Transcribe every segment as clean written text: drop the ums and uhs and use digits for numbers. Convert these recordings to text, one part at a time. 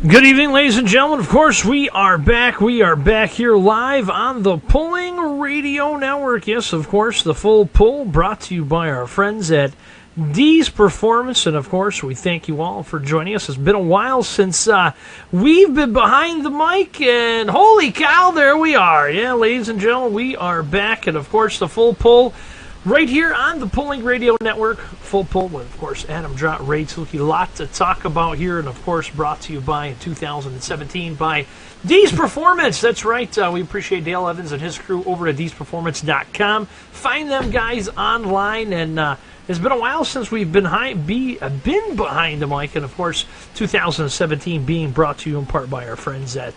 Good evening, ladies and gentlemen. Of course, we are back. We are back here live on the Pulling Radio Network. Yes, of course, the Full Pull brought to you by our friends at Deez Performance. And, of course, we thank you all for joining us. It's been a while since we've been behind the mic, and holy cow, there we are. Yeah, ladies and gentlemen, we are back. And, of course, the Full Pull right here on the Pulling Radio Network. Full Pull with, of course, Adam Drott, Ray Tilke. A lot to talk about here, and, of course, brought to you by, in 2017, by Deez Performance. That's right. We appreciate Dale Evans and his crew over at DeezPerformance.com. Find them guys online, and it's been a while since we've been behind the mic, and, of course, 2017 being brought to you in part by our friends at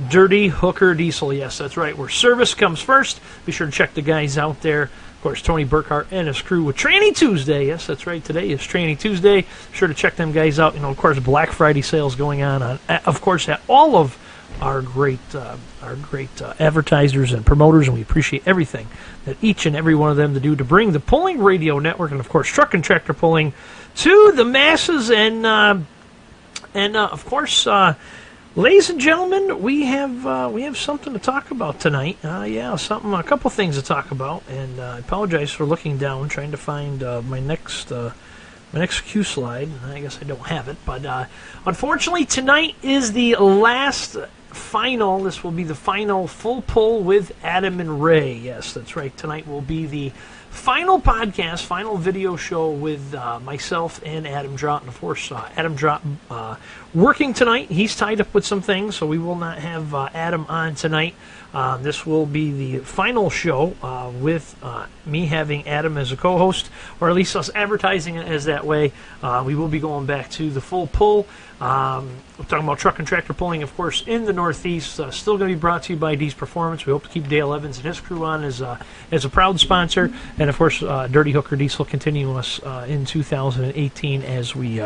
Dirty Hooker Diesel. Yes, that's right, where service comes first. Be sure to check the guys out there. Of course, Tony Burkhart and his crew with Training Tuesday. Yes, that's right, today is Training Tuesday. Be sure to check them guys out. You know, of course, Black Friday sales going on of course, at all of our great advertisers and promoters, and we appreciate everything that each and every one of them to do to bring the Pulling Radio Network and, of course, truck and tractor pulling to the masses. And of course, ladies and gentlemen, we have something to talk about tonight. A couple things to talk about, and I apologize for looking down, trying to find my next cue slide. I guess I don't have it, but unfortunately, tonight is the final. This will be the final Full Pull with Adam and Ray. Yes, that's right. Tonight will be the final podcast, final video show with myself and Adam Drott. And, of course, Adam Drott working tonight. He's tied up with some things, so we will not have Adam on tonight. This will be the final show with me having Adam as a co-host, or at least us advertising it as that way. We will be going back to the Full Pull. We're talking about truck and tractor pulling, of course, in the Northeast. Still going to be brought to you by Deez Performance. We hope to keep Dale Evans and his crew on as a proud sponsor, and, of course, Dirty Hooker Diesel continue us in 2018 as we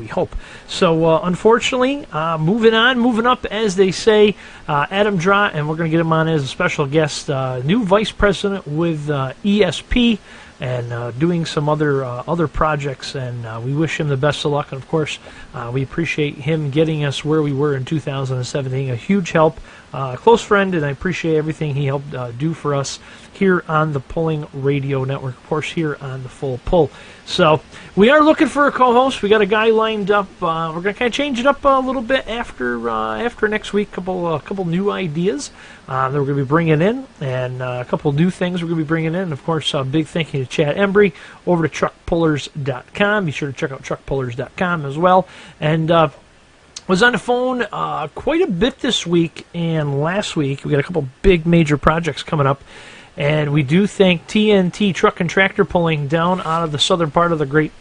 hope. So, unfortunately, moving up, as they say, Adam Drott, and we're going to get him on as a special guest, new vice president with ESP. And doing some other projects, and we wish him the best of luck. And, of course, we appreciate him getting us where we were in 2017. A huge help, close friend, and I appreciate everything he helped do for us here on the Pulling Radio Network, of course, here on the Full Pull. So we are looking for a co-host. We got a guy lined up. We're going to kind of change it up a little bit after next week. Couple new ideas that we're going to be bringing in, and a couple new things we're going to be bringing in. And, of course, a big thank you to Chad Embry over to truckpullers.com. Be sure to check out truckpullers.com as well. And was on the phone quite a bit this week and last week. We got a couple big major projects coming up. And we do thank TNT Truck and Tractor Pulling down out of the southern part of the great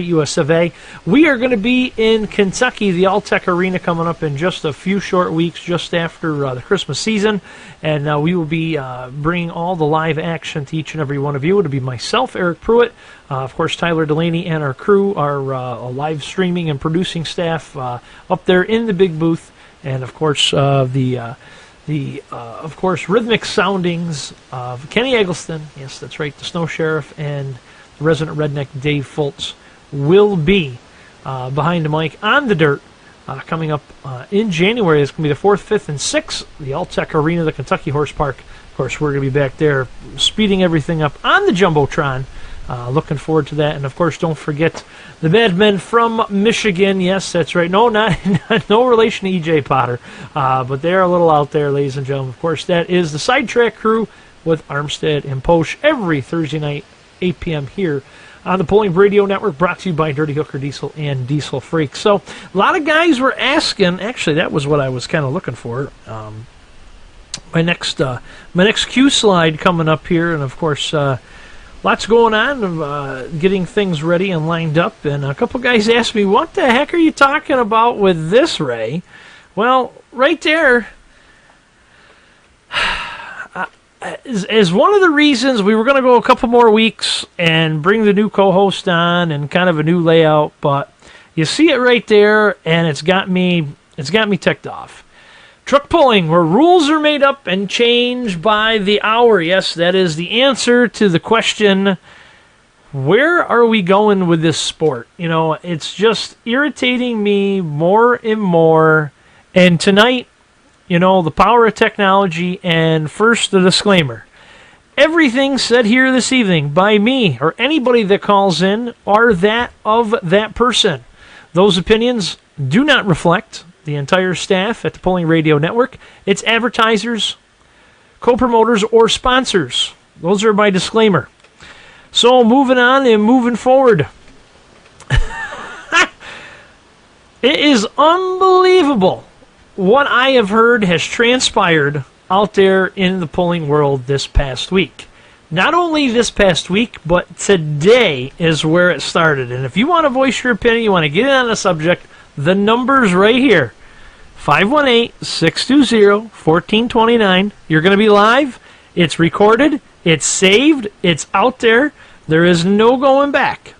US of A. We are going to be in Kentucky, the Alltech Arena, coming up in just a few short weeks, just after the Christmas season. And we will be bringing all the live action to each and every one of you. It'll be myself, Eric Pruitt, of course, Tyler Delaney, and our crew, our live streaming and producing staff up there in the big booth. And, of course, of course, rhythmic soundings of Kenny Eggleston, yes, that's right, the Snow Sheriff, and the resident redneck Dave Fultz will be behind the mic on the dirt coming up in January. It's going to be the 4th, 5th, and 6th, the Alltech Arena, the Kentucky Horse Park. Of course, we're going to be back there speeding everything up on the Jumbotron. Looking forward to that. And, of course, don't forget the bad men from Michigan. Yes, that's right. No, no relation to E.J. Potter. But they're a little out there, ladies and gentlemen. Of course, that is the Sidetrack Crew with Armstead and Posh every Thursday night, 8 p.m. here on the Pulling Radio Network, brought to you by Dirty Hooker Diesel and Diesel Freak. So a lot of guys were asking. Actually, that was what I was kind of looking for. My next cue slide coming up here, and, of course, lots going on, getting things ready and lined up. And a couple guys asked me, what the heck are you talking about with this, Ray? Well, right there, as one of the reasons we were going to go a couple more weeks and bring the new co-host on and kind of a new layout, but you see it right there, and it's got me ticked off. Truck pulling, where rules are made up and changed by the hour. Yes, that is the answer to the question, where are we going with this sport? You know, it's just irritating me more and more And tonight, the power of technology, and first the disclaimer. Everything said here this evening by me or anybody that calls in are that of that person. Those opinions do not reflect the entire staff at the Polling Radio Network, its advertisers, co-promoters, or sponsors. Those are my disclaimer. So moving on and moving forward. It is unbelievable what I have heard has transpired out there in the polling world this past week. Not only this past week, but today is where it started. And if you want to voice your opinion, you want to get in on the subject, the number's right here. 518-620-1429. You're going to be live. It's recorded. It's saved. It's out there. There is no going back.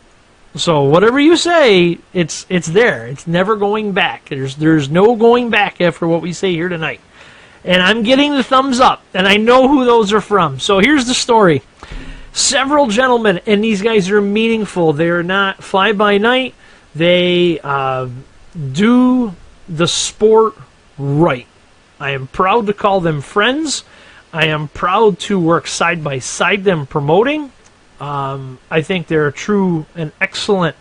So whatever you say, it's there. It's never going back. There's no going back after what we say here tonight. And I'm getting the thumbs up, and I know who those are from. So here's the story. Several gentlemen, and these guys are meaningful. They're not fly-by-night. They do the sport right. I am proud to call them friends. I am proud to work side by side them promoting. I think they're a true and excellent.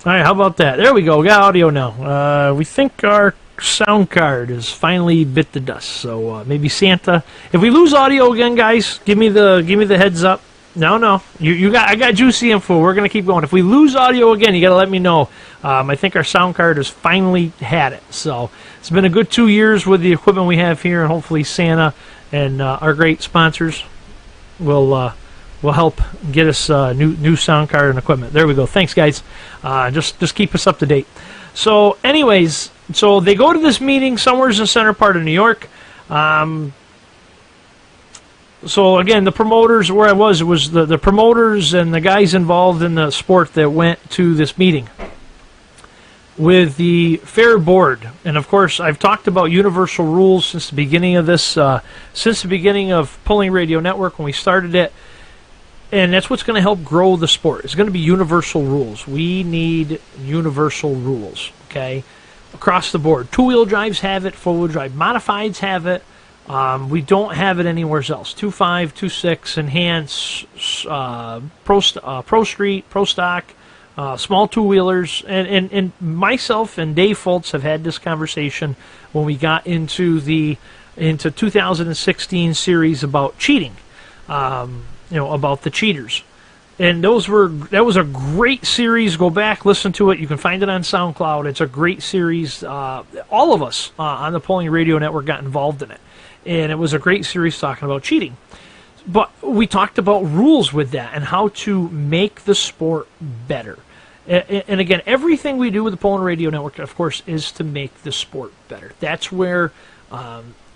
All right, how about that? There we go. We got audio now. We think our sound card has finally bit the dust. So maybe Santa. If we lose audio again, guys, give me the heads up. No. I got juicy info. We're gonna keep going. If we lose audio again, you gotta let me know. I think our sound card has finally had it. So it's been a good 2 years with the equipment we have here, and hopefully Santa and our great sponsors will help get us new sound card and equipment. There we go. Thanks, guys. Just keep us up to date. So, anyways, they go to this meeting somewhere in the center part of New York. So again, the promoters, where I was, it was the promoters and the guys involved in the sport that went to this meeting with the fair board. And of course, I've talked about universal rules since the beginning of this, since the beginning of Polling Radio Network when we started it. And that's what's going to help grow the sport. It's going to be universal rules. We need universal rules, okay, across the board. Two-wheel drives have it. Four-wheel drive modifieds have it. We don't have it anywhere else. 2.5, 2.6, Enhance, Pro Street, Pro Stock, small two-wheelers. And myself and Dave Foltz have had this conversation when we got into 2016 series about cheating. About the cheaters. And that was a great series. Go back, listen to it. You can find it on SoundCloud. It's a great series. All of us on the Polling Radio Network got involved in it. And it was a great series talking about cheating. But we talked about rules with that and how to make the sport better. And again, everything we do with the Polling Radio Network, of course, is to make the sport better. That's where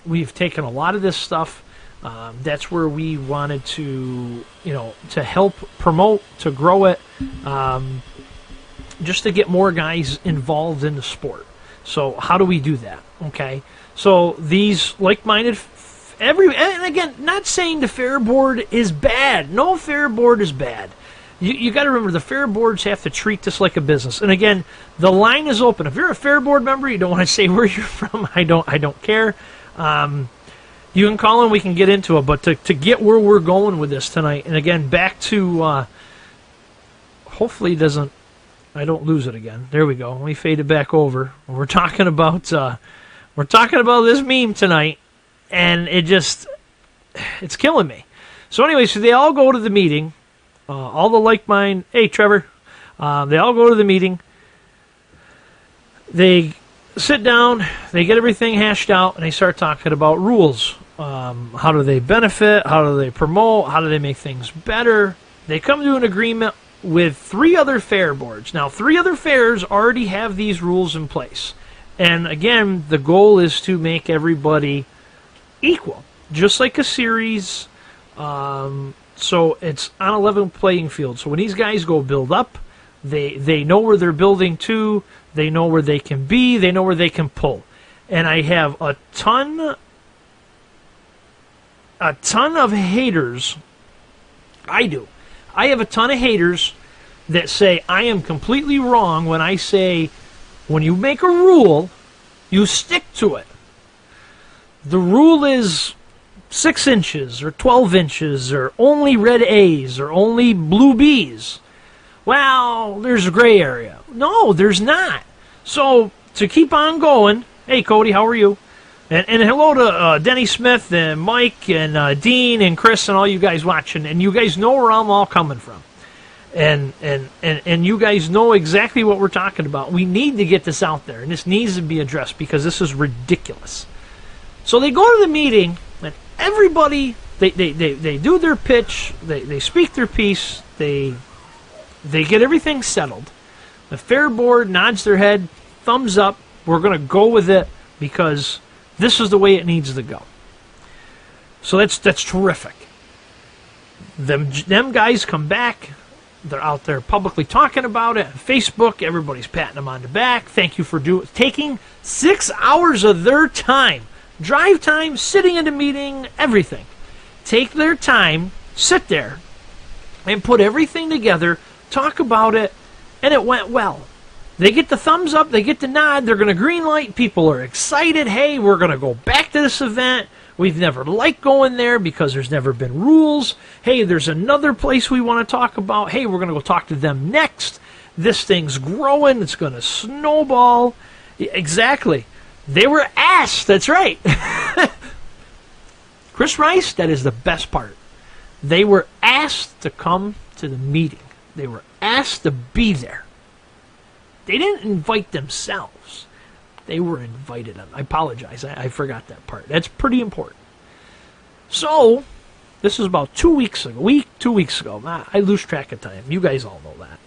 we've taken a lot of this stuff. That's where we wanted to help promote, to grow it, just to get more guys involved in the sport. So how do we do that? Okay, so these like-minded, and again, not saying the fair board is bad. No fair board is bad. You got to remember, the fair boards have to treat this like a business. And again, the line is open. If you're a fair board member, you don't want to say where you're from, I don't care. You can call in, we can get into it. But to get where we're going with this tonight, and again, back to, hopefully I don't lose it again. There we go. Let me fade it back over. We're talking about this meme tonight, and it's killing me. So anyway, so they all go to the meeting. All the like-minded, hey, Trevor, they all go to the meeting. They sit down, they get everything hashed out, and they start talking about rules. How do they benefit? How do they promote? How do they make things better? They come to an agreement with 3 other fair boards. Now, 3 other fairs already have these rules in place. And again, the goal is to make everybody equal, just like a series. So it's on a level playing field. So when these guys go build up, they know where they're building to, they know where they can be, they know where they can pull. And I have a ton of haters. I do. I have a ton of haters that say I am completely wrong when I say when you make a rule, you stick to it. The rule is 6 inches or 12 inches or only red A's or only blue B's. Well, there's a gray area. No, there's not. So to keep on going, hey, Cody, how are you? And hello to Denny Smith and Mike and Dean and Chris and all you guys watching. And you guys know where I'm all coming from. And you guys know exactly what we're talking about. We need to get this out there, and this needs to be addressed because this is ridiculous. So they go to the meeting, and everybody, they do their pitch, they speak their piece, they get everything settled. The fair board nods their head, thumbs up, we're going to go with it because this is the way it needs to go. So that's terrific. Them guys come back, they're out there publicly talking about it. Facebook, everybody's patting them on the back. Thank you for taking 6 hours of their time. Drive time, sitting in a meeting, everything. Take their time, sit there, and put everything together, talk about it, and it went well. They get the thumbs up, they get the nod, they're going to green light, people are excited, hey, we're going to go back to this event, we've never liked going there because there's never been rules, hey, there's another place we want to talk about, hey, we're going to go talk to them next, this thing's growing, it's going to snowball. Exactly. They were asked, that's right. Chris Rice, that is the best part. They were asked to come to the meeting. They were asked to be there. They didn't invite themselves. They were invited. I apologize. I forgot that part. That's pretty important. So, this is about 2 weeks ago. 2 weeks ago. I lose track of time. You guys all know that.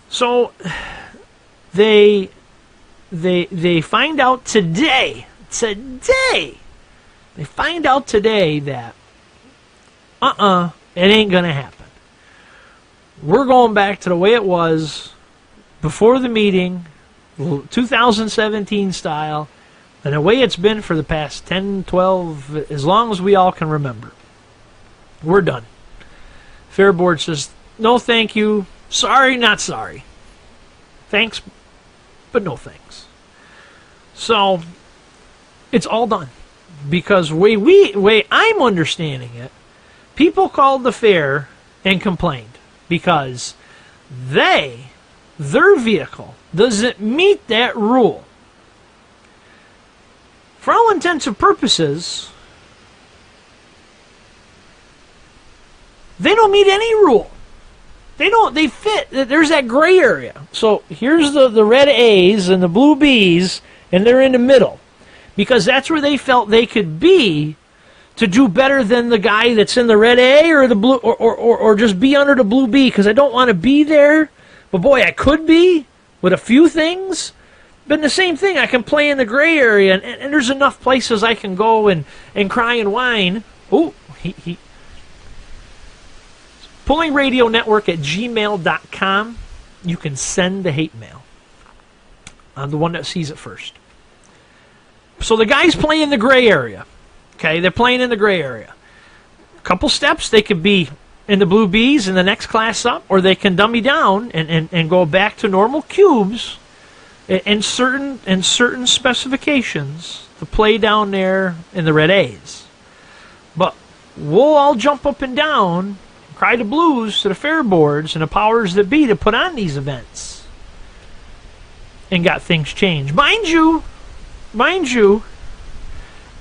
So, they find out today, they find out today that, it ain't going to happen. We're going back to the way it was before the meeting, 2017 style, and the way it's been for the past 10, 12, as long as we all can remember. We're done. Fair Board says, no thank you, sorry, not sorry. Thanks, but no thanks. So, it's all done. Because way I'm understanding it, people called the fair and complained because their vehicle doesn't meet that rule. For all intents and purposes, they don't meet any rule. They fit. There's that gray area. So here's the red A's and the blue B's, and they're in the middle. Because that's where they felt they could be to do better than the guy that's in the red A or the blue, or just be under the blue B, because I don't want to be there. But boy, I could be with a few things. But the same thing, I can play in the gray area, and there's enough places I can go and cry and whine. Oh, pullingradionetwork@gmail.com. You can send the hate mail. I'm the one that sees it first. So the guys play in the gray area. Okay, they're playing in the gray area. A couple steps, they could be in the Blue Bees in the next class up, or they can dummy down and go back to normal cubes and certain specifications to play down there in the Red A's. But we'll all jump up and down, cry the blues to the fair boards and the powers that be to put on these events, and got things changed. Mind you,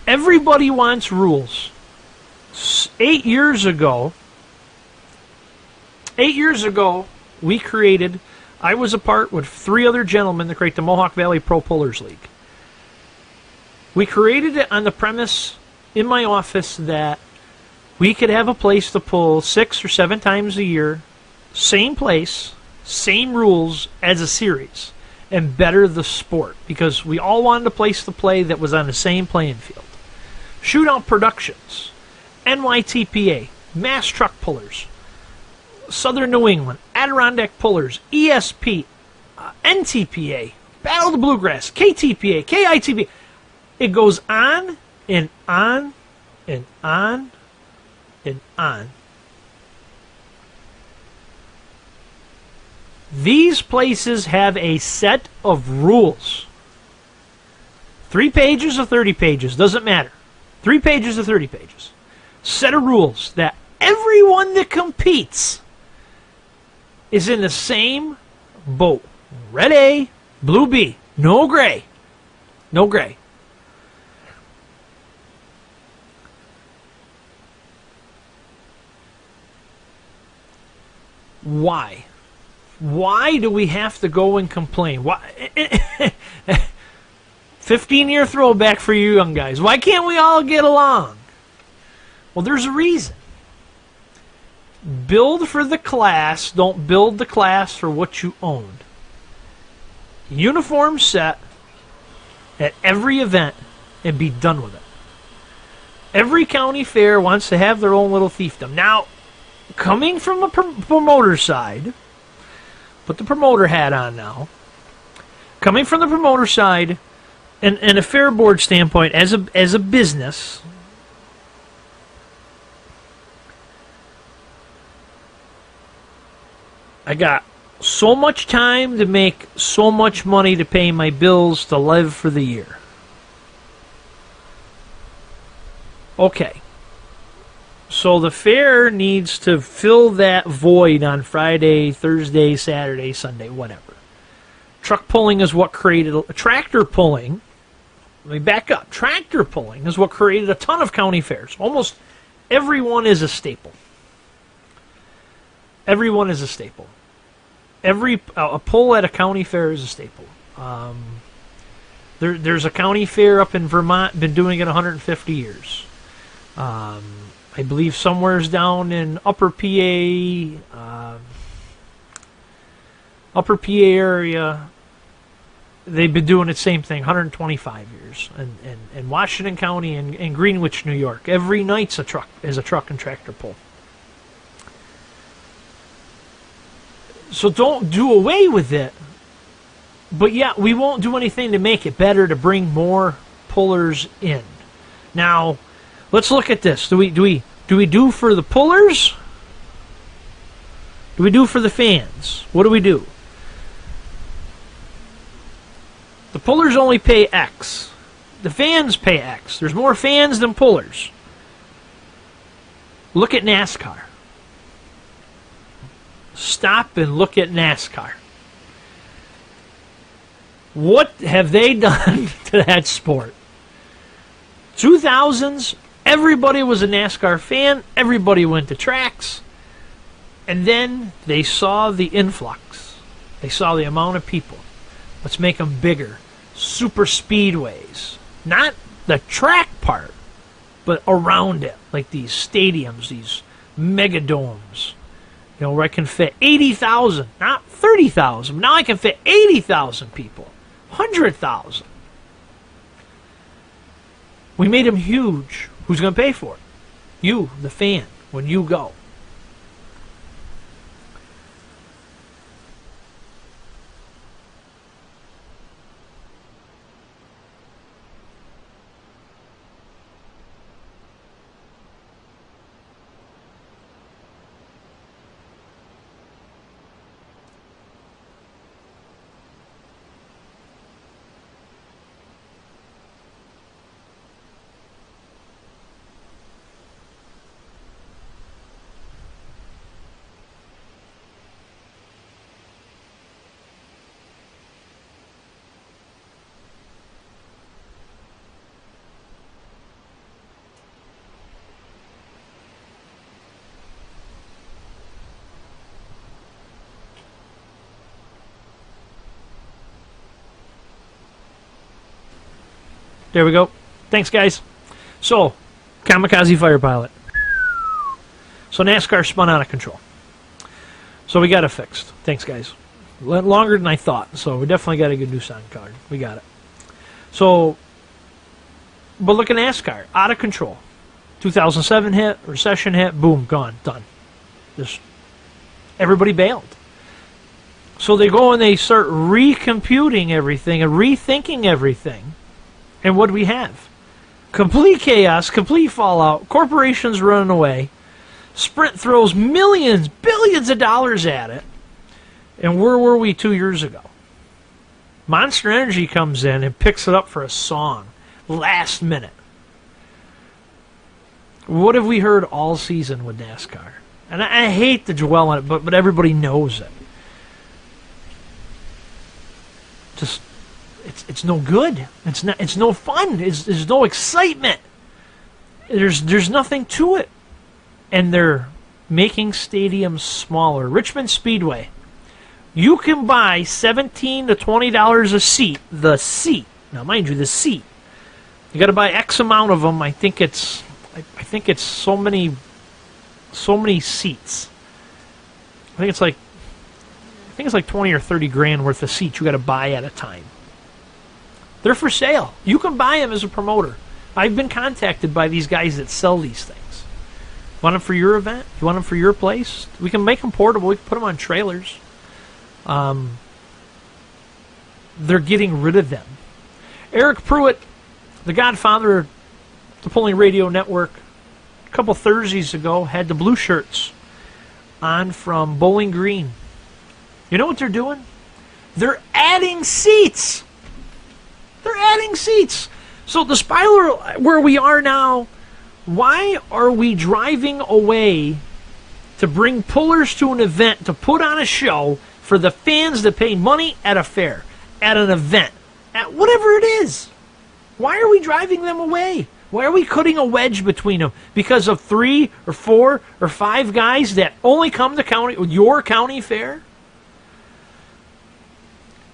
everybody wants rules. 8 years ago, I was a part with 3 other gentlemen to create the Mohawk Valley Pro Pullers League. We created it on the premise in my office that we could have a place to pull 6 or 7 times a year, same place, same rules as a series, and better the sport, because we all wanted a place to play that was on the same playing field. Shootout Productions, NYTPA, Mass Truck Pullers, Southern New England, Adirondack Pullers, ESP, NTPA, Battle of the Bluegrass, KTPA, KITPA. It goes on and on and on and on. These places have a set of rules. 3 pages or 30 pages, doesn't matter. 3 pages or 30 pages. Set of rules that everyone that competes is in the same boat. Red A, Blue B. No gray. No gray. Why? Why do we have to go and complain? Why? 15-year throwback for you young guys. Why can't we all get along? Well, there's a reason. Build for the class. Don't build the class for what you own. Uniform set at every event and be done with it. Every county fair wants to have their own little fiefdom. Now, coming from a promoter side, put the promoter hat on now. Coming from the promoter side and a fair board standpoint as a business, I got so much time to make so much money to pay my bills to live for the year. Okay. So the fair needs to fill that void on Friday, Thursday, Saturday, Sunday, whatever. Truck pulling is what created tractor pulling. Let me back up. Tractor pulling is what created a ton of county fairs. Almost everyone is a staple. Everyone is a staple. A pull at a county fair is a staple. There's a county fair up in Vermont, been doing it 150 years. I believe somewhere's down in Upper PA area, they've been doing the same thing 125 years. And Washington County and Greenwich, New York, every night's a truck and tractor pull. So don't do away with it. But yeah, we won't do anything to make it better to bring more pullers in. Now, let's look at this. Do we do for the pullers? Do we do for the fans? What do we do? The pullers only pay X. The fans pay X. There's more fans than pullers. Look at NASCAR. Stop and look at NASCAR. What have they done to that sport? 2000s, everybody was a NASCAR fan. Everybody went to tracks. And then they saw the influx. They saw the amount of people. Let's make them bigger. Super speedways. Not the track part, but around it. Like these stadiums, these megadomes. You know, where I can fit 80,000, not 30,000. Now I can fit 80,000 people. 100,000. We made them huge. Who's going to pay for it? You, the fan, when you go. There we go. Thanks, guys. So, kamikaze fighter pilot. So NASCAR spun out of control. So we got it fixed. Thanks, guys. Longer than I thought. So we definitely got a good new sound card. We got it. So, but look at NASCAR. Out of control. 2007 hit, recession hit, boom, gone, done. Just everybody bailed. So they go and they start recomputing everything and rethinking everything. And what do we have? Complete chaos, complete fallout, corporations running away. Sprint throws millions, billions of dollars at it. And where were we 2 years ago? Monster Energy comes in and picks it up for a song. Last minute. What have we heard all season with NASCAR? And I hate to dwell on it, but everybody knows it. Just, it's no good. It's no fun. There's no excitement. There's nothing to it. And they're making stadiums smaller. Richmond Speedway. You can buy $17 to $20 a seat. The seat. Now, mind you, the seat. You got to buy X amount of them. I think it's so many seats. I think it's like 20 or 30 grand worth of seats you got to buy at a time. They're for sale. You can buy them as a promoter. I've been contacted by these guys that sell these things. Want them for your event? You want them for your place? We can make them portable. We can put them on trailers. They're getting rid of them. Eric Pruitt, the godfather of the Pulling Radio Network, a couple Thursdays ago, had the blue shirts on from Bowling Green. You know what they're doing? They're adding seats. They're adding seats. So the spiral where we are now, why are we driving away to bring pullers to an event, to put on a show for the fans that pay money at a fair, at an event, at whatever it is? Why are we driving them away? Why are we cutting a wedge between them? Because of 3 or 4 or 5 guys that only come to your county fair?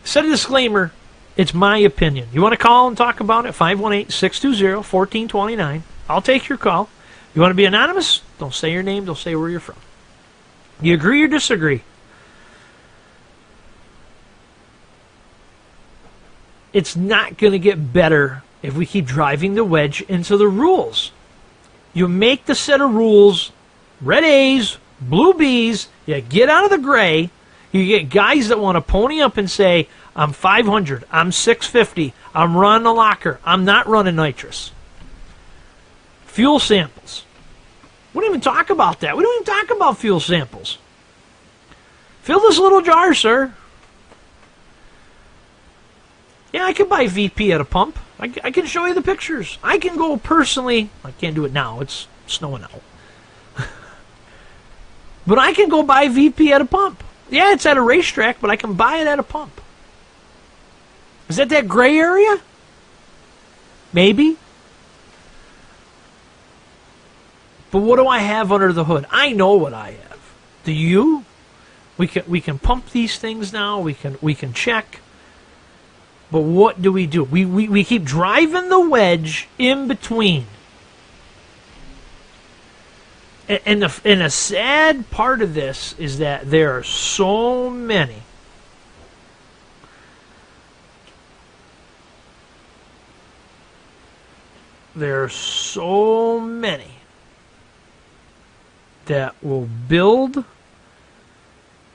Set a disclaimer. It's my opinion. You want to call and talk about it? 518-620-1429. I'll take your call. You want to be anonymous? Don't say your name. Don't say where you're from. You agree or disagree? It's not going to get better if we keep driving the wedge into the rules. You make the set of rules, red A's, blue B's, you get out of the gray, you get guys that want to pony up and say, I'm 500, I'm 650, I'm running a locker, I'm not running nitrous. Fuel samples. We don't even talk about that. We don't even talk about fuel samples. Fill this little jar, sir. Yeah, I can buy VP at a pump. I can show you the pictures. I can go personally. I can't do it now. It's snowing out. But I can go buy VP at a pump. Yeah, it's at a racetrack, but I can buy it at a pump. Is that gray area? Maybe. But what do I have under the hood? I know what I have. Do you? We can pump these things now. We can check. But what do? We keep driving the wedge in between. And a sad part of this is that there are so many that will build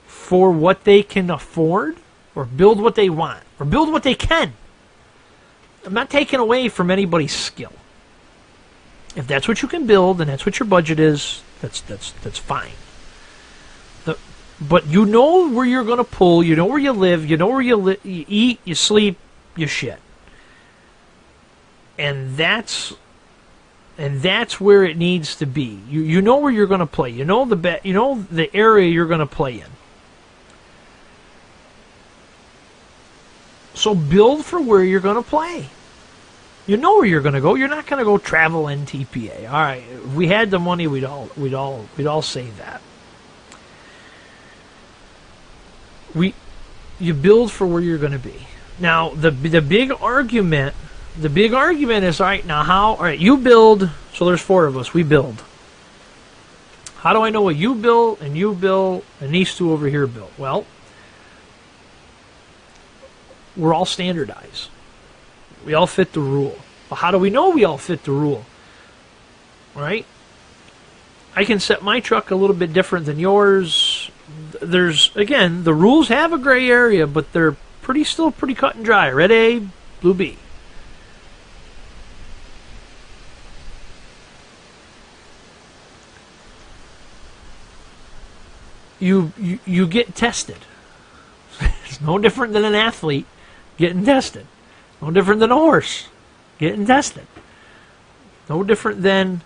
for what they can afford, or build what they want, or build what they can. I'm not taking away from anybody's skill. If that's what you can build and that's what your budget is, that's fine. But you know where you're going to pull, you know where you live, you know where you eat, you sleep, you shit. And that's where it needs to be. You know where you're going to play. You know the area you're going to play in. So build for where you're going to play. You know where you're going to go. You're not going to go travel NTPA. All right, if we had the money, we'd all say that. You build for where you're going to be. Now, the big argument the big argument is, all right, now how, all right, you build, so there's 4 of us, we build. How do I know what you built and these 2 over here built? Well, we're all standardized. We all fit the rule. Well, how do we know we all fit the rule? Right? I can set my truck a little bit different than yours. There's, again, the rules have a gray area, but they're still pretty cut and dry. Red A, blue B. You get tested. It's no different than an athlete getting tested. No different than a horse getting tested. No different than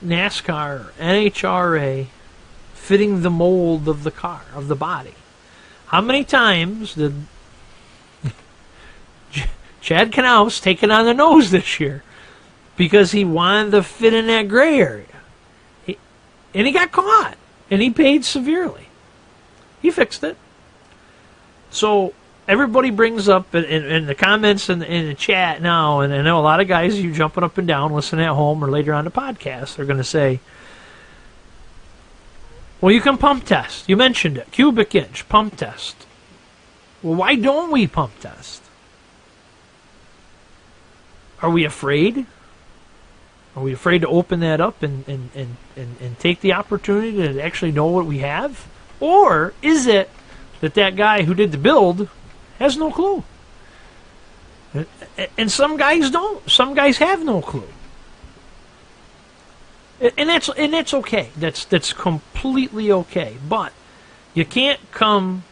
NASCAR, NHRA fitting the mold of the car, of the body. How many times did Chad Knaus take it on the nose this year because he wanted to fit in that gray area? And he got caught, and he paid severely. He fixed it. So everybody brings up in the comments in the chat now, and I know a lot of guys, you jumping up and down, listening at home or later on the podcast, are going to say, well, you can pump test. You mentioned it. Cubic inch, pump test. Well, why don't we pump test? Are we afraid? Are we afraid to open that up and take the opportunity to actually know what we have? Or is it that guy who did the build has no clue? And some guys don't. Some guys have no clue. And that's okay. That's completely okay. But you can't come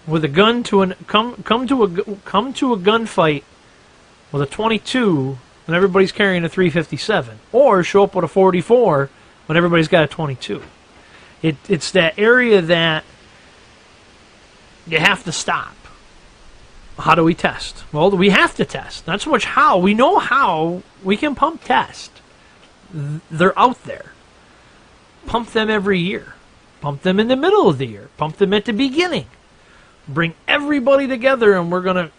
with a gun to a gunfight with a 22 when everybody's carrying a 357, or show up with a 44 when everybody's got a 22. It's that area that you have to stop. How do we test? Well, we have to test. Not so much how. We know how we can pump test. They're out there. Pump them every year. Pump them in the middle of the year. Pump them at the beginning. Bring everybody together, and we're going to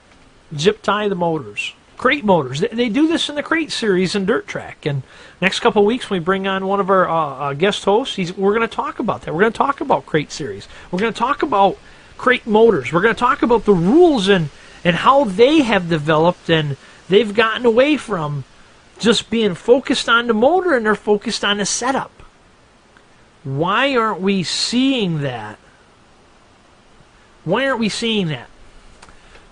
zip tie the motors. Crate motors. They do this in the Crate series in Dirt Track. And next couple of weeks, when we bring on one of our guest hosts, we're going to talk about that. We're going to talk about Crate series. We're going to talk about Crate motors. We're going to talk about the rules and how they have developed, and they've gotten away from just being focused on the motor, and they're focused on the setup. Why aren't we seeing that? Why aren't we seeing that?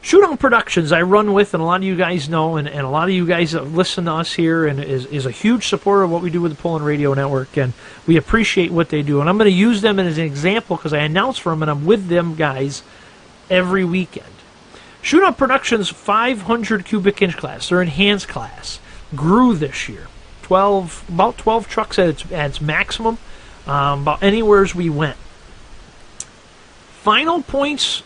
Shootout Productions, I run with, and a lot of you guys know, and a lot of you guys that listen to us here and is a huge supporter of what we do with the Pulling Radio Network, and we appreciate what they do. And I'm going to use them as an example because I announce for them, and I'm with them guys every weekend. Shootout Productions 500 cubic inch class, their enhanced class, grew this year. About 12 trucks at its maximum, about anywhere as we went. Final points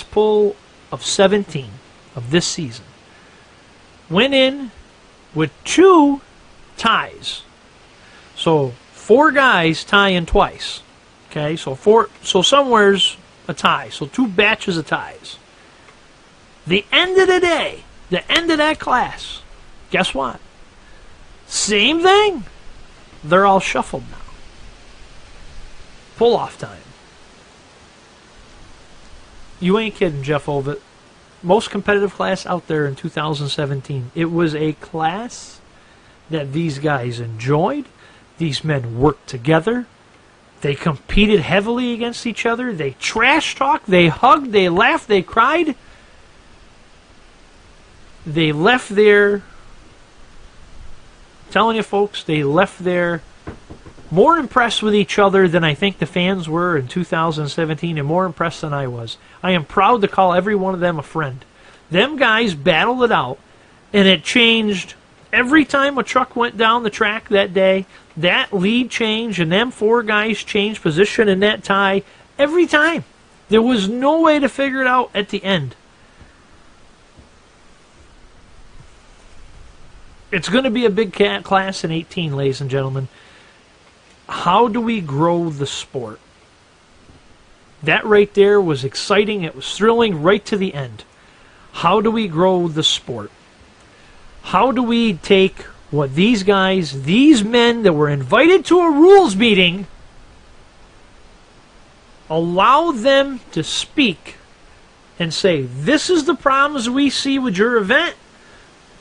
pull of 17 of this season. Went in with 2 ties. So 4 guys tying twice. Okay, so somewhere's a tie. So 2 batches of ties. The end of the day, the end of that class, guess what? Same thing. They're all shuffled now. Pull-off time. You ain't kidding, Jeff Ovitt. Most competitive class out there in 2017. It was a class that these guys enjoyed. These men worked together. They competed heavily against each other. They trash talked. They hugged. They laughed. They cried. They left there. I'm telling you, folks, they left there more impressed with each other than I think the fans were in 2017, and more impressed than I was. I am proud to call every one of them a friend. Them guys battled it out, and it changed every time a truck went down the track that day. That lead changed, and them 4 guys changed position in that tie every time. There was no way to figure it out at the end. It's going to be a big class in 18, ladies and gentlemen. How do we grow the sport? That right there was exciting. It was thrilling right to the end. How do we grow the sport? How do we take what these guys, these men that were invited to a rules meeting, allow them to speak and say, this is the problems we see with your event.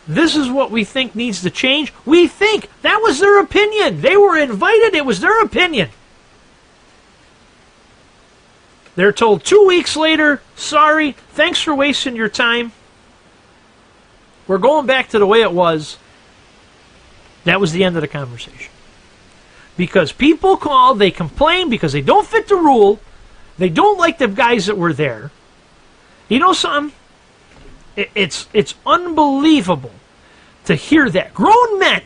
This is what we think needs to change. We think. That was their opinion. They were invited. It was their opinion. They're told 2 weeks later, sorry, thanks for wasting your time. We're going back to the way it was. That was the end of the conversation. Because people call, they complain because they don't fit the rule. They don't like the guys that were there. You know something? It's unbelievable to hear that. Grown men.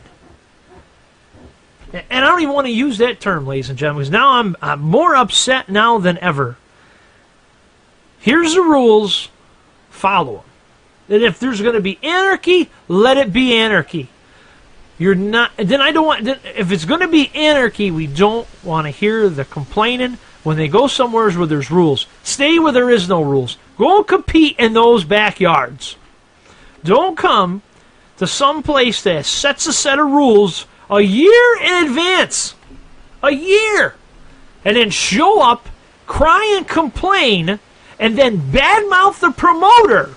And I don't even want to use that term, ladies and gentlemen, because now I'm more upset now than ever. Here's the rules. Follow them. And if there's going to be anarchy, let it be anarchy. You're not. Then I don't want. If it's going to be anarchy, we don't want to hear the complaining. When they go somewhere where there's rules, stay where there is no rules. Go compete in those backyards. Don't come to some place that sets a set of rules a year in advance. A year. And then show up, cry and complain, and then badmouth the promoter.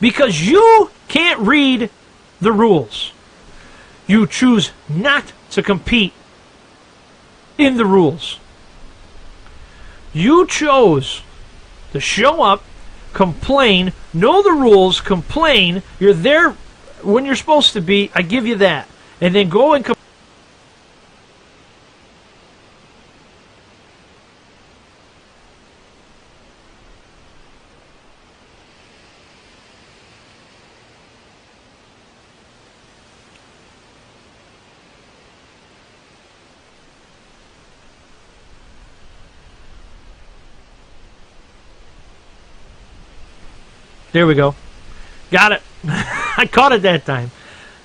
Because you can't read the rules. You choose not to compete in the rules. You chose to show up, complain, know the rules, complain. You're there when you're supposed to be. I give you that. And then go and complain. There we go. Got it. I caught it that time.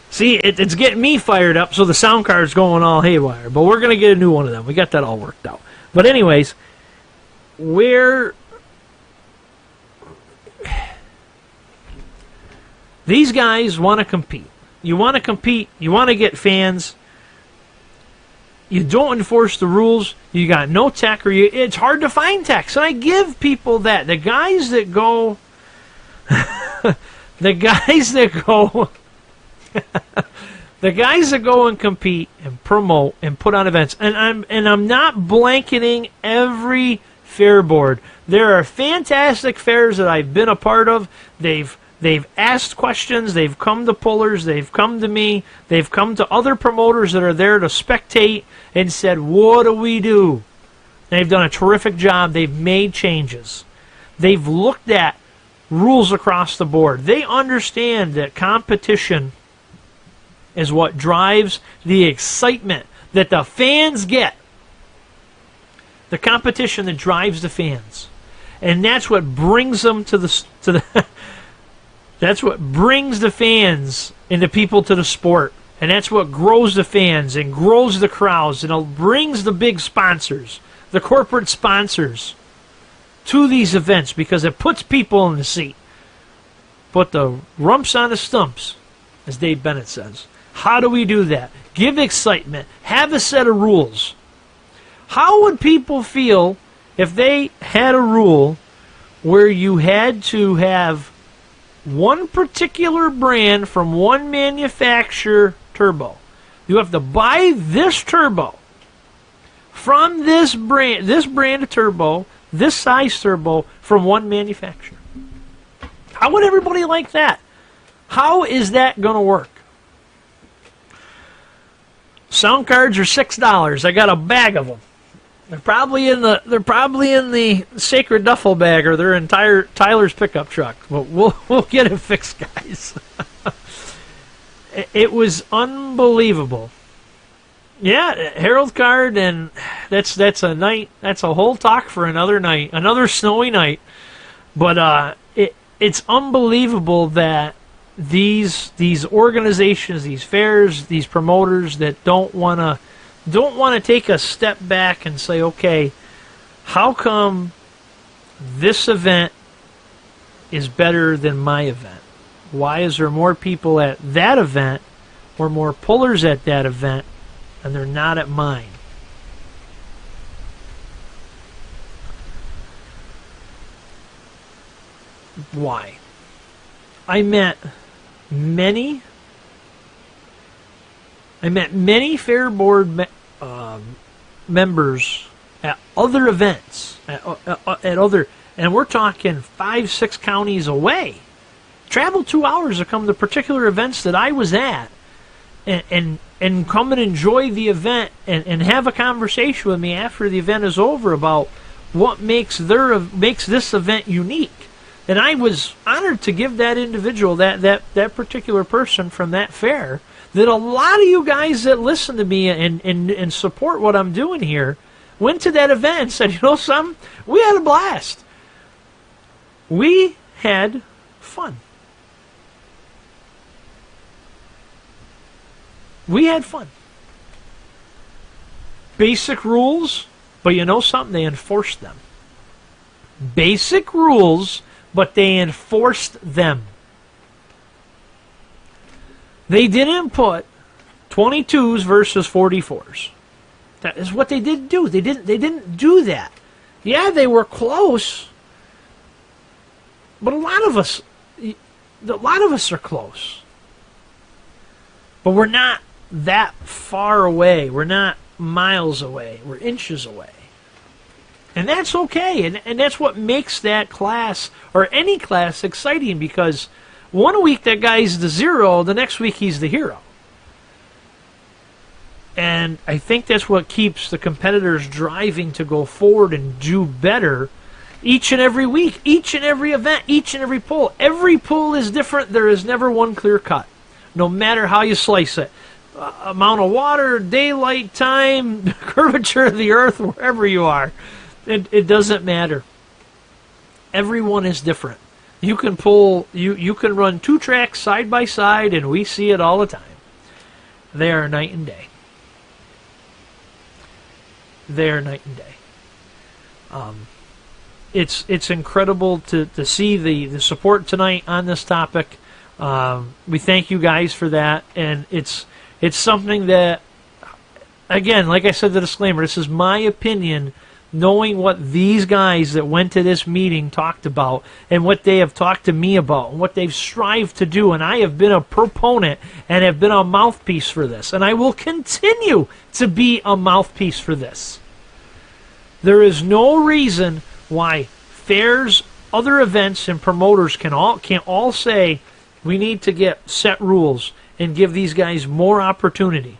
See, it's getting me fired up, so the sound card's going all haywire. But we're going to get a new one of them. We got that all worked out. But anyways, these guys want to compete. You want to compete. You want to get fans. You don't enforce the rules. You got no tech, it's hard to find tech. So I give people that. The guys that go... the guys that go and compete and promote and put on events, and I'm not blanketing every fair board. There are fantastic fairs that I've been a part of. They've asked questions. They've come to pullers. They've come to me. They've come to other promoters that are there to spectate and said, "What do we do?" And they've done a terrific job. They've made changes. They've looked at rules across the board. They understand that competition is what drives the excitement that the fans get. The competition that drives the fans. And that's what brings them to the that's what brings the fans and the people to the sport. And that's what grows the fans and grows the crowds and it brings the big sponsors, the corporate sponsors, to these events because it puts people in the seat. Put the rumps on the stumps, as Dave Bennett says. How do we do that? Give excitement. Have a set of rules. How would people feel if they had a rule where you had to have one particular brand from one manufacturer turbo? You have to buy this turbo from this brand of turbo, this size turbo from one manufacturer. How would everybody like that? How is that going to work? Sound cards are $6. I got a bag of them. They're probably in the sacred duffel bag, or they're in Tyler's pickup truck. But we'll get it fixed, guys. It was unbelievable. Yeah, Herald card, and that's a night. That's a whole talk for another night, another snowy night. But it's unbelievable that these organizations, these fairs, these promoters that don't want to don't want to take a step back and say, okay, how come this event is better than my event? Why is there more people at that event or more pullers at that event and they're not at mine? Why? I met many fair board members at other events, at other, and we're talking 5-6 counties away. Travel 2 hours to come to particular events that I was at, and come and enjoy the event and have a conversation with me after the event is over about what makes this event unique. And I was honored to give that individual, that particular person from that fair, that a lot of you guys that listen to me and support what I'm doing here went to that event and said, you know something? We had a blast. We had fun. We had fun. Basic rules, but you know something? They enforced them. Basic rules, but they enforced them. They didn't put 22s versus 44s. That is what they didn't do. They didn't do that. Yeah, they were close, but a lot of us are close. But we're not that far away. We're not miles away. We're inches away. And that's okay. And that's what makes that class, or any class, exciting, because one week that guy's the zero, the next week he's the hero. And I think that's what keeps the competitors driving to go forward and do better each and every week, each and every event, each and every pull. Every pull is different. There is never one clear cut, no matter how you slice it. Amount of water, daylight time, curvature of the earth, wherever you are. It doesn't matter. Everyone is different. You can pull, you can run 2 tracks side by side, and we see it all the time. They are night and day. They are night and day. It's incredible to see the support tonight on this topic. We thank you guys for that, and it's something that, again, like I said, the disclaimer, this is my opinion, knowing what these guys that went to this meeting talked about and what they have talked to me about and what they've strived to do. And I have been a proponent and have been a mouthpiece for this. And I will continue to be a mouthpiece for this. There is no reason why fairs, other events, and promoters can't all say we need to get set rules and give these guys more opportunity.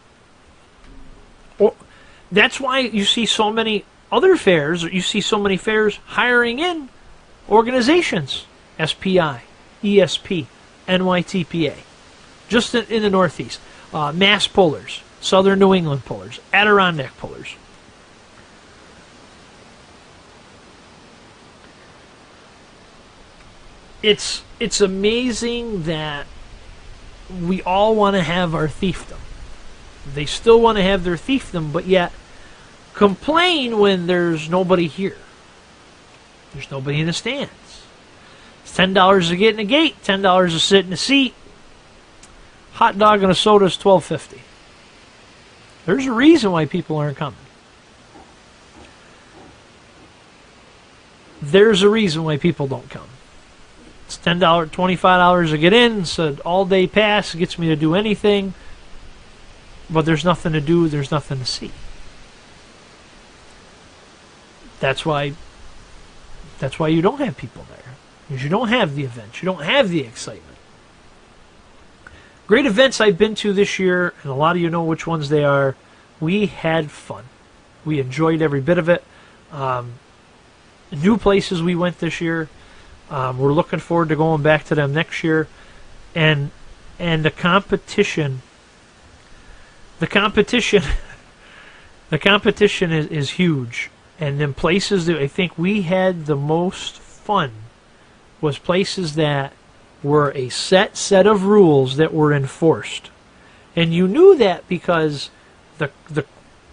That's why you see so many other fairs, you see so many fairs hiring in organizations, SPI, ESP, NYTPA, just in the Northeast, Mass Pullers, Southern New England Pullers, Adirondack Pullers. It's amazing that we all want to have our fiefdom. They still want to have their fiefdom, but yet complain when there's nobody here. There's nobody in the stands. It's $10 to get in the gate, $10 to sit in the seat. Hot dog and a soda is $12.50. There's a reason why people aren't coming. There's a reason why people don't come. It's $10, $25 to get in. It's an all-day pass. It gets me to do anything. But there's nothing to do. There's nothing to see. That's why you don't have people there. Because you don't have the events. You don't have the excitement. Great events I've been to this year, and a lot of you know which ones they are. We had fun. We enjoyed every bit of it. New places we went this year. We're looking forward to going back to them next year. And the competition is huge. And in places that I think we had the most fun was places that were a set of rules that were enforced. And you knew that because the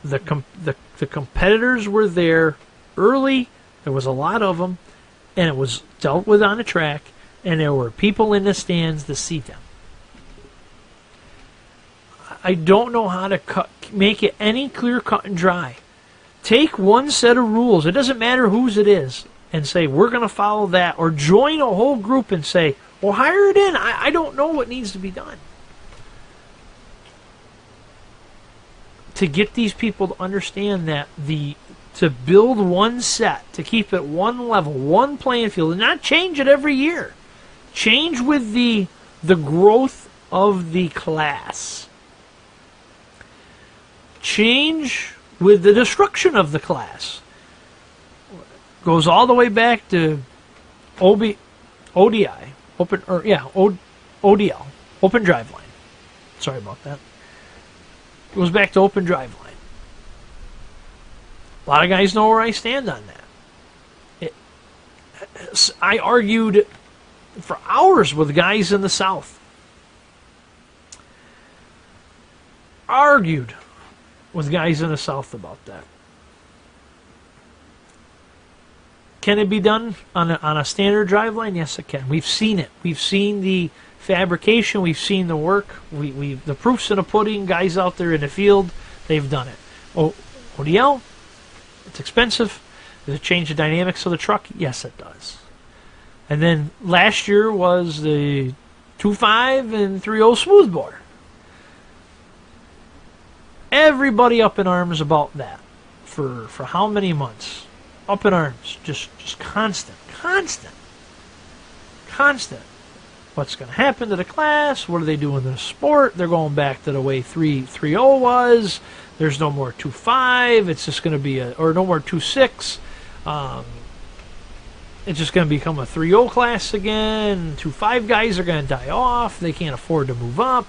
The competitors were there early. There was a lot of them, and it was dealt with on the track, and there were people in the stands to see them. I don't know how to make it any clear cut and dry. Take one set of rules, it doesn't matter whose it is, and say, we're going to follow that, or join a whole group and say, well, hire it in. I don't know what needs to be done to get these people to understand that to build one set, to keep it one level, one playing field, and not change it every year. Change with the growth of the class. Change with the destruction of the class. Goes all the way back to ODI, ODL, Open Drive Line. Sorry about that. Goes back to Open Drive Line. A lot of guys know where I stand on that. I argued for hours with guys in the South. Argued with guys in the South about that. Can it be done on a standard drive line? Yes, it can. We've seen it. We've seen the fabrication. We've seen the work. The proof's in the pudding. Guys out there in the field, they've done it. ODL, it's expensive. Does it change the dynamics of the truck? Yes, it does. And then last year was the 2.5 and 3.0 smoothbore. Everybody up in arms about that for how many months? Up in arms, just constant. What's going to happen to the class? What are they doing in the sport? They're going back to the way 3.0 was. There's no more 2.5. It's just going to be or no more 2.6. It's just going to become a 3.0 class again. 2.5 guys are going to die off. They can't afford to move up.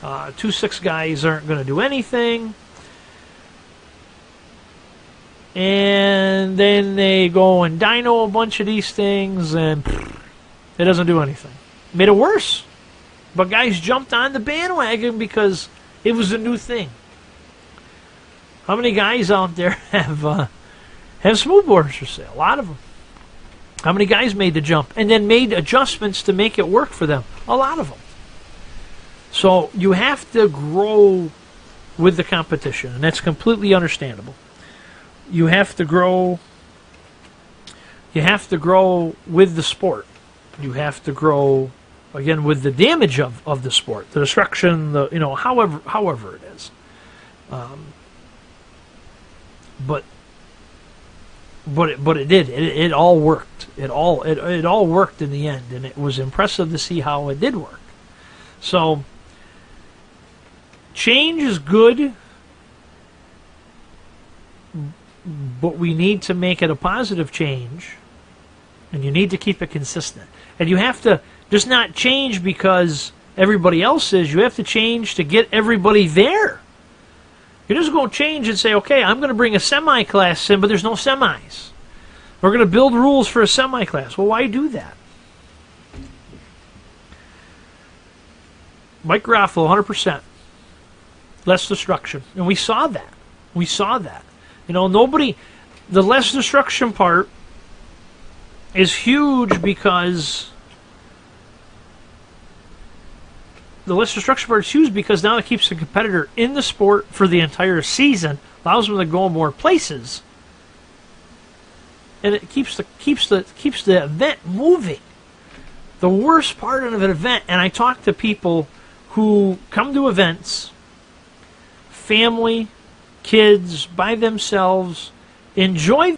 2.6 guys aren't going to do anything. And then they go and dyno a bunch of these things, and it doesn't do anything. Made it worse. But guys jumped on the bandwagon because it was a new thing. How many guys out there have smoothbores for sale? A lot of them. How many guys made the jump and then made adjustments to make it work for them? A lot of them. So you have to grow with the competition, and that's completely understandable. You have to grow with the sport. You have to grow again with the damage of the sport, the destruction, however it is. But it did. It all worked. It all worked in the end, and it was impressive to see how it did work. So change is good, but we need to make it a positive change, and you need to keep it consistent. And you have to just not change because everybody else is. You have to change to get everybody there. You're just going to change and say, okay, I'm going to bring a semi-class in, but there's no semis. We're going to build rules for a semi-class. Well, why do that? Mike Garofalo, 100%. Less destruction. And we saw that. The less destruction part is huge because now it keeps the competitor in the sport for the entire season, allows them to go more places, and it keeps the event moving. The worst part of an event, and I talk to people who come to events, family, kids, by themselves, enjoy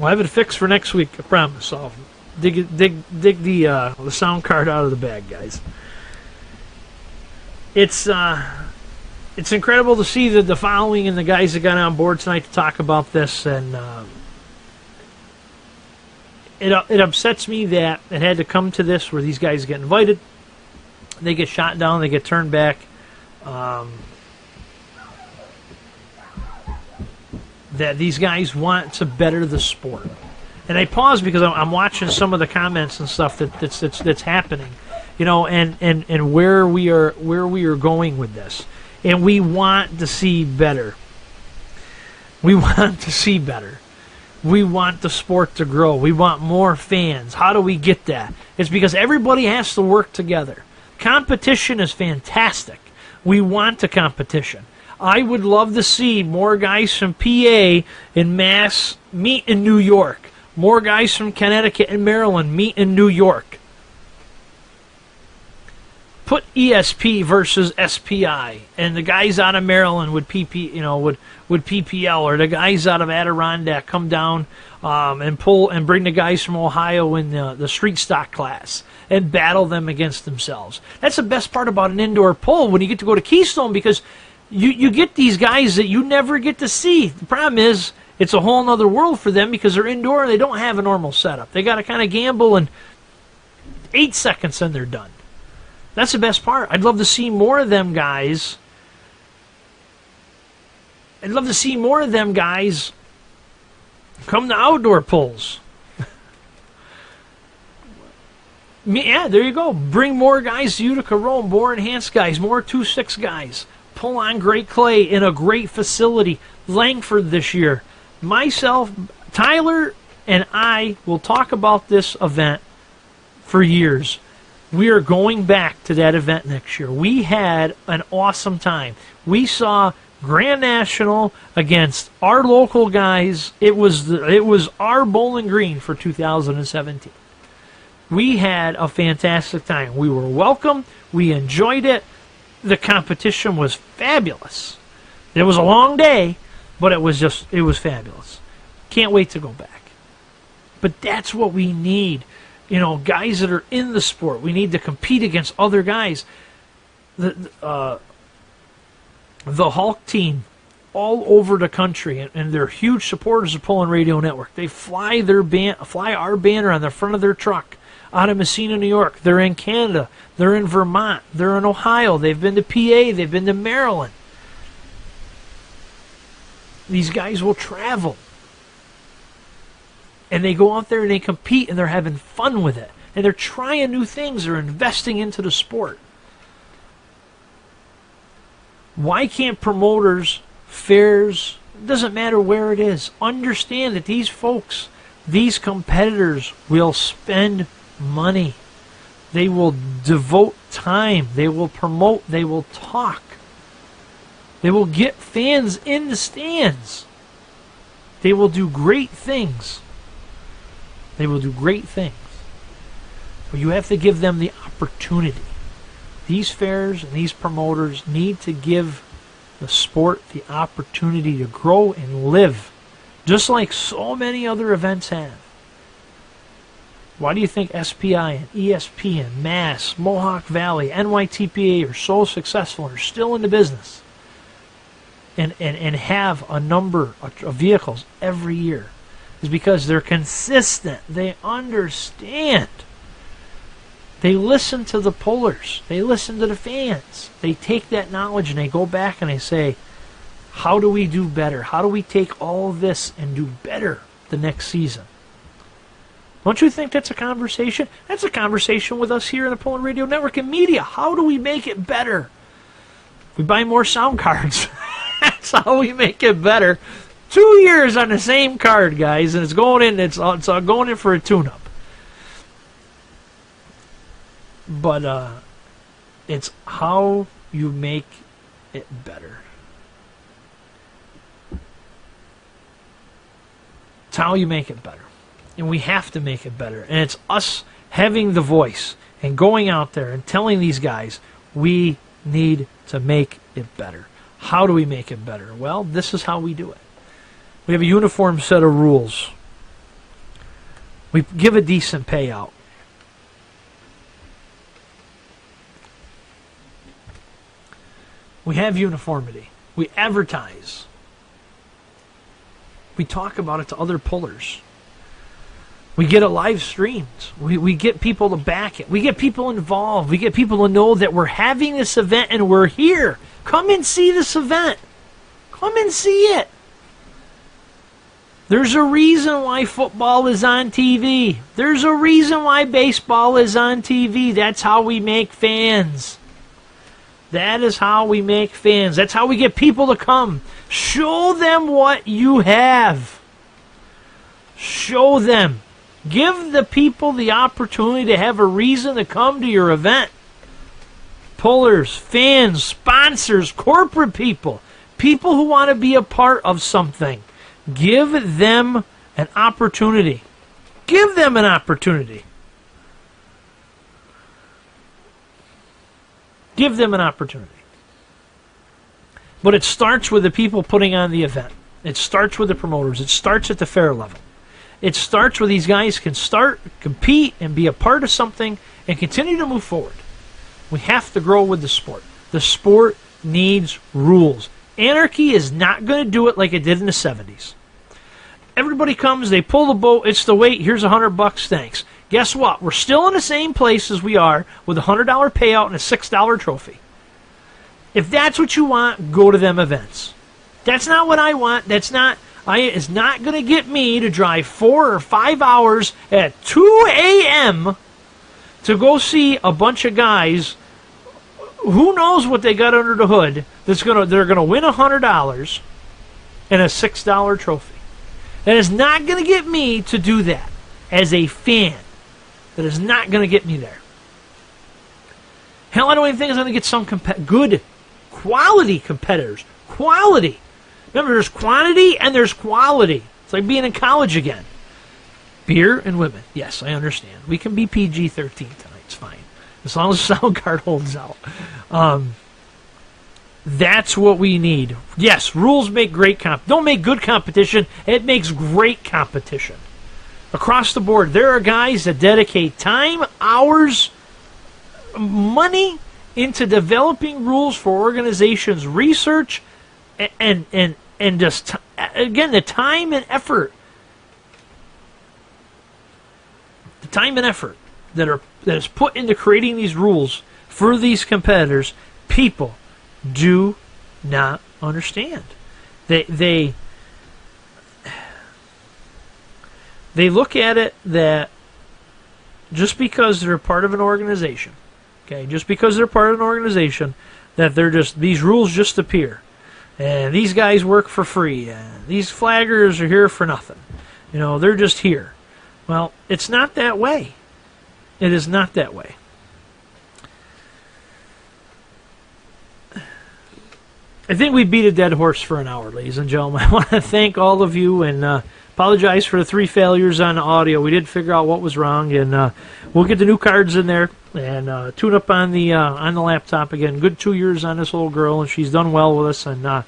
We'll have it fixed for next week, I promise. I'll dig the sound card out of the bag, guys. It's incredible to see the following and the guys that got on board tonight to talk about this, and it upsets me that it had to come to this where these guys get invited, they get shot down, they get turned back. That these guys want to better the sport. And I pause because I'm watching some of the comments and stuff that's happening, and where we are going with this. And we want to see better. We want to see better. We want the sport to grow. We want more fans. How do we get that? It's because everybody has to work together. Competition is fantastic. We want the competition. I would love to see more guys from PA and Mass meet in New York. More guys from Connecticut and Maryland meet in New York. Put ESP versus SPI, and the guys out of Maryland would would PPL, or the guys out of Adirondack come down and bring the guys from Ohio in the street stock class and battle them against themselves. That's the best part about an indoor pull when you get to go to Keystone, because you get these guys that you never get to see. The problem is it's a whole other world for them because they're indoor and they don't have a normal setup. They got to kind of gamble, and 8 seconds and they're done. That's the best part. I'd love to see more of them guys. I'd love to see more of them guys come to outdoor pulls. Yeah, there you go. Bring more guys to Utica Rome, more enhanced guys, more 2-6 guys. Pull on great clay in a great facility. Langford this year. Myself, Tyler, and I will talk about this event for years. We are going back to that event next year. We had an awesome time. We saw Grand National against our local guys. It was our Bowling Green for 2017. We had a fantastic time. We were welcome. We enjoyed it. The competition was fabulous. It was a long day, but it was fabulous. Can't wait to go back. But that's what we need. Guys that are in the sport. We need to compete against other guys. The Hulk team all over the country, and they're huge supporters of Pulling Radio Network. They fly our banner on the front of their truck out of Messina, New York. They're in Canada. They're in Vermont. They're in Ohio. They've been to PA. They've been to Maryland. These guys will travel. And they go out there and they compete, and they're having fun with it. And they're trying new things. They're investing into the sport. Why can't promoters, fairs, it doesn't matter where it is, understand that these folks, these competitors will spend money. They will devote time. They will promote. They will talk. They will get fans in the stands. They will do great things. They will do great things. But you have to give them the opportunity. These fairs and these promoters need to give the sport the opportunity to grow and live, just like so many other events have. Why do you think SPI and ESP and Mass, Mohawk Valley, NYTPA are so successful and are still in the business and have a number of vehicles every year? Is because they're consistent. They understand. They listen to the pullers. They listen to the fans. They take that knowledge and they go back and they say, how do we do better? How do we take all of this and do better the next season? Don't you think that's a conversation? That's a conversation with us here in the Pulling Radio Network and media. How do we make it better? We buy more sound cards. That's how we make it better. 2 years on the same card, guys, and it's going in. It's going in for a tune-up. But it's how you make it better. It's how you make it better. And we have to make it better. And it's us having the voice and going out there and telling these guys, we need to make it better. How do we make it better? Well, this is how we do it. We have a uniform set of rules. We give a decent payout. We have uniformity. We advertise. We talk about it to other pullers. We get it live streamed. We get people to back it. We get people involved. We get people to know that we're having this event and we're here. Come and see this event. Come and see it. There's a reason why football is on TV. There's a reason why baseball is on TV. That's how we make fans. That is how we make fans. That's how we get people to come. Show them what you have. Show them. Give the people the opportunity to have a reason to come to your event. Pullers, fans, sponsors, corporate people, people who want to be a part of something. Give them an opportunity. Give them an opportunity. Give them an opportunity. But it starts with the people putting on the event. It starts with the promoters. It starts at the fair level. It starts where these guys can start, compete, and be a part of something and continue to move forward. We have to grow with the sport. The sport needs rules. Anarchy is not going to do it like it did in the 70s. Everybody comes, they pull the boat, it's the weight, here's $100, thanks. Guess what? We're still in the same place as we are with a $100 payout and a $6 trophy. If that's what you want, go to them events. That's not what I want. It's not going to get me to drive 4 or 5 hours at 2 a.m. to go see a bunch of guys who knows what they got under the hood they're going to win $100 and a $6 trophy. That is not going to get me to do that as a fan. That is not going to get me there. Hell, I don't even think it's going to get some good quality competitors. Quality. Remember, there's quantity and there's quality. It's like being in college again. Beer and women. Yes, I understand. We can be PG-13 tonight. It's fine. As long as the sound card holds out. That's what we need. Yes, rules make great don't make good competition. It makes great competition. Across the board, there are guys that dedicate time, hours, money into developing rules for organizations, research, and just, again, the time and effort. The time and effort that is put into creating these rules for these competitors, people do not understand. They look at it that just because they're part of an organization, okay, just because they're part of an organization, that these rules just appear. And these guys work for free. And these flaggers are here for nothing. They're just here. Well, it's not that way. It is not that way. I think we beat a dead horse for an hour, ladies and gentlemen. I want to thank all of you and apologize for the 3 failures on the audio. We did figure out what was wrong, and we'll get the new cards in there and tune up on the laptop again. Good 2 years on this little girl, and she's done well with us. And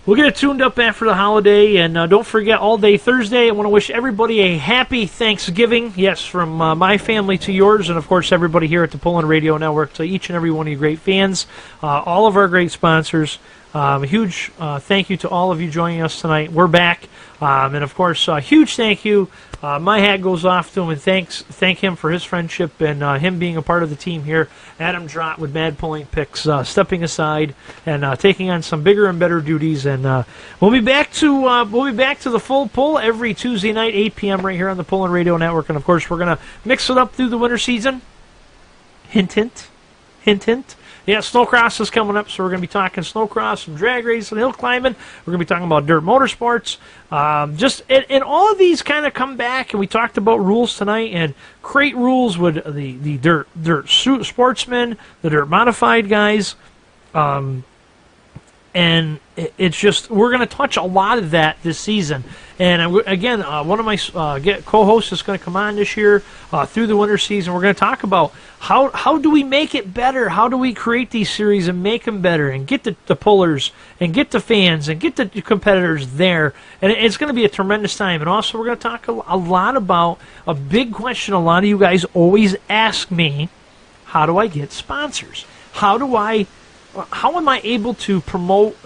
we'll get it tuned up after the holiday. And don't forget, all day Thursday, I want to wish everybody a happy Thanksgiving. Yes, from my family to yours, and of course everybody here at the Pullin Radio Network, to each and every one of you great fans, all of our great sponsors. A huge thank you to all of you joining us tonight. We're back. And of course, a huge thank you. My hat goes off to him, and thank him for his friendship and him being a part of the team here. Adam Drott with Mad Pulling Picks, stepping aside and taking on some bigger and better duties. And we'll be back to the full pull every Tuesday night, 8 p.m. right here on the Pullin Radio Network. And of course, we're gonna mix it up through the winter season. Hint, hint, hint, hint. Yeah, snowcross is coming up, so we're going to be talking snowcross and drag racing, hill climbing. We're going to be talking about dirt motorsports. And all of these kind of come back, and we talked about rules tonight, and create rules with the dirt sportsmen, the dirt modified guys. And it's just, we're going to touch a lot of that this season. And again, one of my co-hosts is going to come on this year through the winter season. We're going to talk about how do we make it better? How do we create these series and make them better and get the pullers and get the fans and get the competitors there? And it's going to be a tremendous time. And also, we're going to talk a lot about a big question a lot of you guys always ask me: how do I get sponsors? How am I able to promote,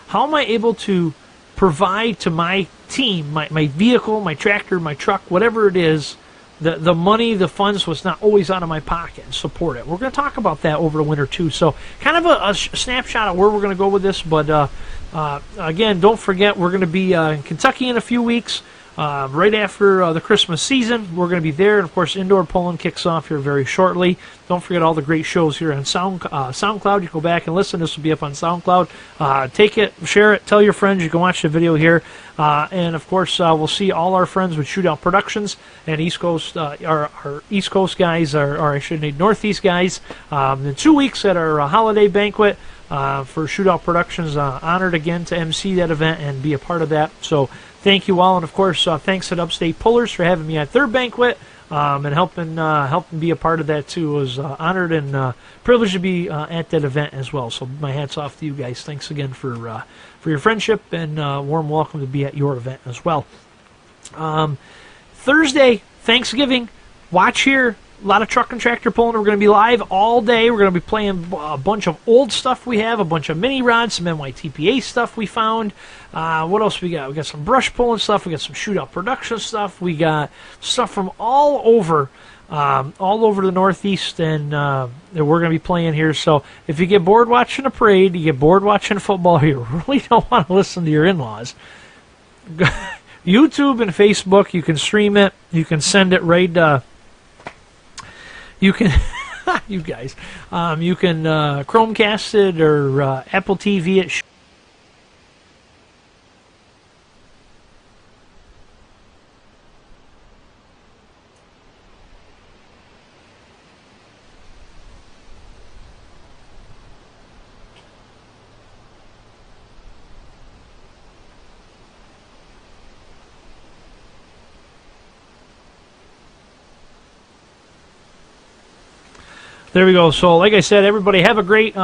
how am I able to provide to my team, my vehicle, my tractor, my truck, whatever it is, the money, the funds, so it's not always out of my pocket, and support it. We're going to talk about that over the winter too. So kind of a snapshot of where we're going to go with this. But again, don't forget, we're going to be in Kentucky in a few weeks. Right after the Christmas season, we're going to be there. And, of course, indoor pulling kicks off here very shortly. Don't forget all the great shows here on SoundCloud. You can go back and listen. This will be up on SoundCloud. Take it, share it, tell your friends. You can watch the video here. And, of course, we'll see all our friends with Shootout Productions and East Coast, our East Coast guys, or I should say Northeast guys, in 2 weeks at our holiday banquet for Shootout Productions. Honored again to MC that event and be a part of that. So, thank you all, and of course, thanks at Upstate Pullers for having me at their banquet and helping be a part of that too. I was honored and privileged to be at that event as well. So my hats off to you guys. Thanks again for your friendship and warm welcome to be at your event as well. Thursday, Thanksgiving, watch here. A lot of truck and tractor pulling. We're going to be live all day. We're going to be playing a bunch of old stuff we have, a bunch of mini rods, some NYTPA stuff we found. What else we got? We got some brush pulling stuff. We got some shootout production stuff. We got stuff from all over the Northeast, and that we're going to be playing here. So if you get bored watching a parade, you get bored watching football, you really don't want to listen to your in-laws. YouTube and Facebook, you can stream it. You can send it right. You can, you guys, you can Chromecast it or Apple TV it. There we go. So, like I said, everybody have a great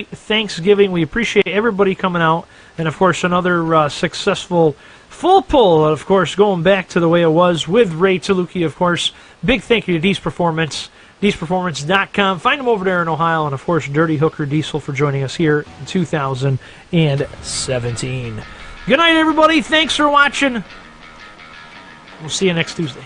Thanksgiving. We appreciate everybody coming out. And, of course, another successful full pull, of course, going back to the way it was with Ray Taluki, of course. Big thank you to Deez Performance, DeezPerformance.com. Find them over there in Ohio. And, of course, Dirty Hooker Diesel for joining us here in 2017. Good night, everybody. Thanks for watching. We'll see you next Tuesday.